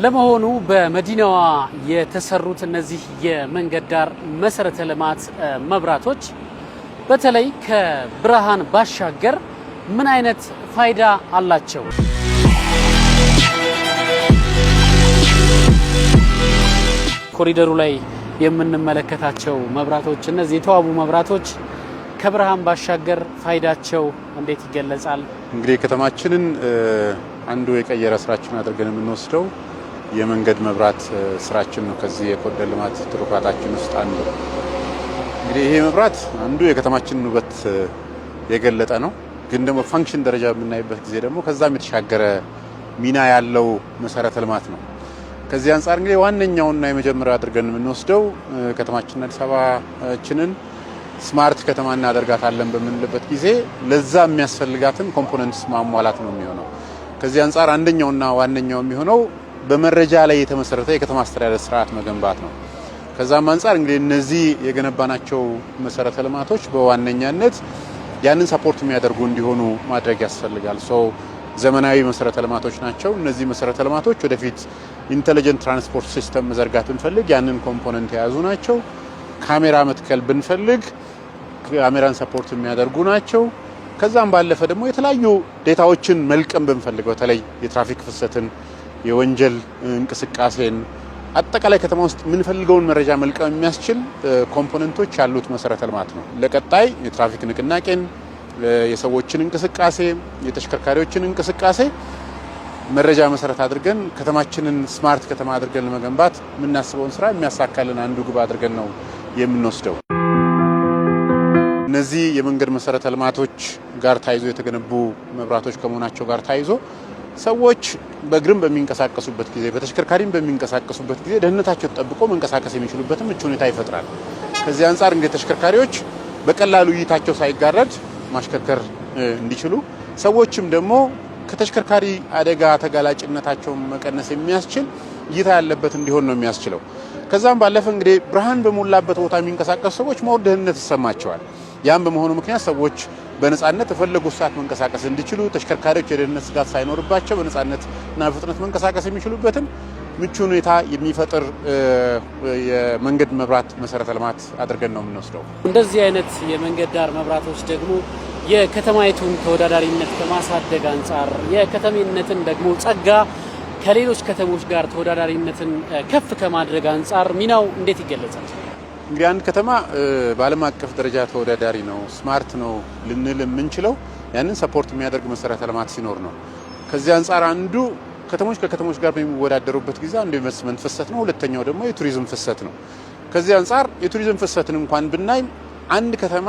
ለመሆኑ በመዲናዋ የተሰሩት እነዚህ የመንገድ ዳር መሰረተ ልማት መብራቶች በተለይ ከብርሃን ባሻገር ምን አይነት ፋይዳ አላቸው? ኮሪደሩ ላይ የምንመለከታቸው መብራቶች እነዚህ የተዋቡ መብራቶች ከብርሃን ባሻገር ፋይዳቸው እንዴት ይገለጻል? እንግዲህ ከተማችንን አንዱ የቀየረ ስራችን አድርገን የምንወስደው የመንገድ መብራት ስራችን ነው። ከዚህ የኮሪደር ልማት ትሩፋታችን ውስጥ አንዱ እንግዲህ ይሄ መብራት አንዱ የከተማችንን ውበት የገለጠ ነው። ግን ደግሞ ፋንክሽን ደረጃ በምናይበት ጊዜ ደግሞ ከዛም የተሻገረ ሚና ያለው መሰረተ ልማት ነው። ከዚህ አንፃር እንግዲህ ዋነኛውና የመጀመሪያው አድርገን የምንወስደው ከተማችን አዲስ አበባችንን ስማርት ከተማ እናደርጋታለን በምንልበት ጊዜ ለዛ የሚያስፈልጋትን ኮምፖነንትስ ማሟላት ነው የሚሆነው። ከዚህ አንፃር አንደኛውና ዋነኛው የሚሆነው በመረጃ ላይ የተመሰረተ የከተማ አስተዳደር ስርዓት መገንባት ነው። ከዛም አንፃር እንግዲህ እነዚህ የገነባናቸው መሰረተ ልማቶች በዋነኛነት ያንን ሰፖርት የሚያደርጉ እንዲሆኑ ማድረግ ያስፈልጋል። ዘመናዊ መሰረተ ልማቶች ናቸው። እነዚህ መሰረተ ልማቶች ወደፊት ኢንተለጀንት ትራንስፖርት ሲስተም መዘርጋት ብንፈልግ ያንን ኮምፖነንት የያዙ ናቸው። ካሜራ መትከል ብንፈልግ ካሜራን ሰፖርት የሚያደርጉ ናቸው። ከዛም ባለፈ ደግሞ የተለያዩ ዴታዎችን መልቀም ብንፈልግ በተለይ የትራፊክ ፍሰትን፣ የወንጀል እንቅስቃሴን አጠቃላይ ከተማ ውስጥ የምንፈልገውን መረጃ መልቀም የሚያስችል ኮምፖነንቶች ያሉት መሰረተ ልማት ነው። ለቀጣይ የትራፊክ ንቅናቄን፣ የሰዎችን እንቅስቃሴ፣ የተሽከርካሪዎችን እንቅስቃሴ መረጃ መሰረት አድርገን ከተማችንን ስማርት ከተማ አድርገን ለመገንባት የምናስበውን ስራ የሚያሳካልን አንዱ ግብ አድርገን ነው የምንወስደው። እነዚህ የመንገድ መሰረተ ልማቶች ጋር ታይዞ የተገነቡ መብራቶች ከመሆናቸው ጋር ታይዞ ሰዎች በእግርም በሚንቀሳቀሱበት ጊዜ በተሽከርካሪም በሚንቀሳቀሱበት ጊዜ ደህንነታቸው ተጠብቆ መንቀሳቀስ የሚችሉበትን ምቹ ሁኔታ ይፈጥራል። ከዚህ አንፃር እንግዲህ ተሽከርካሪዎች በቀላሉ እይታቸው ሳይጋረድ ማሽከርከር እንዲችሉ፣ ሰዎችም ደግሞ ከተሽከርካሪ አደጋ ተጋላጭነታቸውን መቀነስ የሚያስችል እይታ ያለበት እንዲሆን ነው የሚያስችለው። ከዛም ባለፈ እንግዲህ ብርሃን በሞላበት ቦታ የሚንቀሳቀሱ ሰዎች ሞር ደህንነት ይሰማቸዋል። ያም በመሆኑ ምክንያት ሰዎች በነጻነት በፈለጉት ሰዓት መንቀሳቀስ እንዲችሉ፣ ተሽከርካሪዎች የደህንነት ስጋት ሳይኖርባቸው በነጻነትና በፍጥነት መንቀሳቀስ የሚችሉበትን ምቹ ሁኔታ የሚፈጥር የመንገድ መብራት መሰረተ ልማት አድርገን ነው የምንወስደው። እንደዚህ አይነት የመንገድ ዳር መብራቶች ደግሞ የከተማይቱን ተወዳዳሪነት ከማሳደግ አንጻር የከተሜነትን ደግሞ ጸጋ ከሌሎች ከተሞች ጋር ተወዳዳሪነትን ከፍ ከማድረግ አንጻር ሚናው እንዴት ይገለጻል? እንግዲህ አንድ ከተማ በዓለም አቀፍ ደረጃ ተወዳዳሪ ነው፣ ስማርት ነው ልንል የምንችለው ያንን ሰፖርት የሚያደርግ መሰረተ ልማት ሲኖር ነው። ከዚህ አንጻር አንዱ ከተሞች ከከተሞች ጋር በሚወዳደሩበት ጊዜ አንዱ ኢንቨስትመንት ፍሰት ነው፣ ሁለተኛው ደግሞ የቱሪዝም ፍሰት ነው። ከዚህ አንጻር የቱሪዝም ፍሰትን እንኳን ብናይ አንድ ከተማ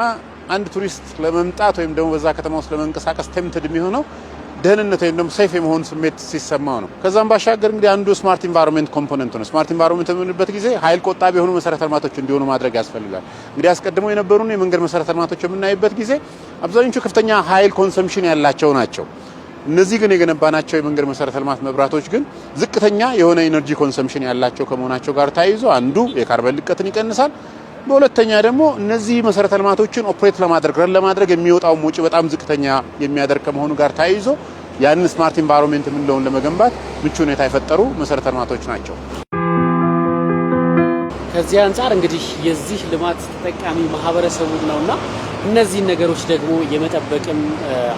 አንድ ቱሪስት ለመምጣት ወይም ደግሞ በዛ ከተማ ውስጥ ለመንቀሳቀስ ቴምፕትድ የሚሆነው ደህንነት ወይም ደግሞ ሴፍ የመሆን ስሜት ሲሰማው ነው። ከዛም ባሻገር እንግዲህ አንዱ ስማርት ኢንቫይሮንመንት ኮምፖነንት ነው። ስማርት ኢንቫይሮንመንት በምንበት ጊዜ ኃይል ቆጣቢ የሆኑ መሰረተ ልማቶች እንዲሆኑ ማድረግ ያስፈልጋል። እንግዲህ አስቀድመው የነበሩን የመንገድ መሰረተ ልማቶች የምናይበት ጊዜ አብዛኞቹ ከፍተኛ ኃይል ኮንሰምፕሽን ያላቸው ናቸው። እነዚህ ግን የገነባናቸው የመንገድ መሰረተ ልማት መብራቶች ግን ዝቅተኛ የሆነ ኢነርጂ ኮንሰምፕሽን ያላቸው ከመሆናቸው ጋር ተያይዞ አንዱ የካርበን ልቀትን ይቀንሳል። በሁለተኛ ደግሞ እነዚህ መሰረተ ልማቶችን ኦፕሬት ለማድረግ የሚወጣው ወጪ በጣም ዝቅተኛ የሚያደርግ ከመሆኑ ጋር ተያይዞ ያንን ስማርት ኢንቫይሮንመንት የምንለውን ለመገንባት ምቹ ሁኔታ የፈጠሩ መሰረተ ልማቶች ናቸው። ከዚህ አንጻር እንግዲህ የዚህ ልማት ተጠቃሚ ማህበረሰቡ ነውና እነዚህን ነገሮች ደግሞ የመጠበቅም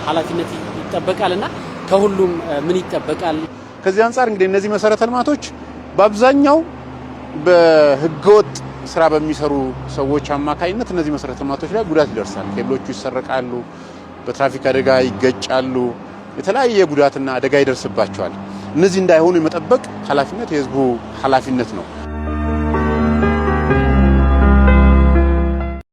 ኃላፊነት ይጠበቃልና ከሁሉም ምን ይጠበቃል? ከዚህ አንጻር እንግዲህ እነዚህ መሰረተ ልማቶች በአብዛኛው በህገወጥ ስራ በሚሰሩ ሰዎች አማካኝነት እነዚህ መሰረተ ልማቶች ላይ ጉዳት ይደርሳል። ኬብሎቹ ይሰረቃሉ፣ በትራፊክ አደጋ ይገጫሉ፣ የተለያየ ጉዳትና አደጋ ይደርስባቸዋል። እነዚህ እንዳይሆኑ የመጠበቅ ኃላፊነት የህዝቡ ኃላፊነት ነው።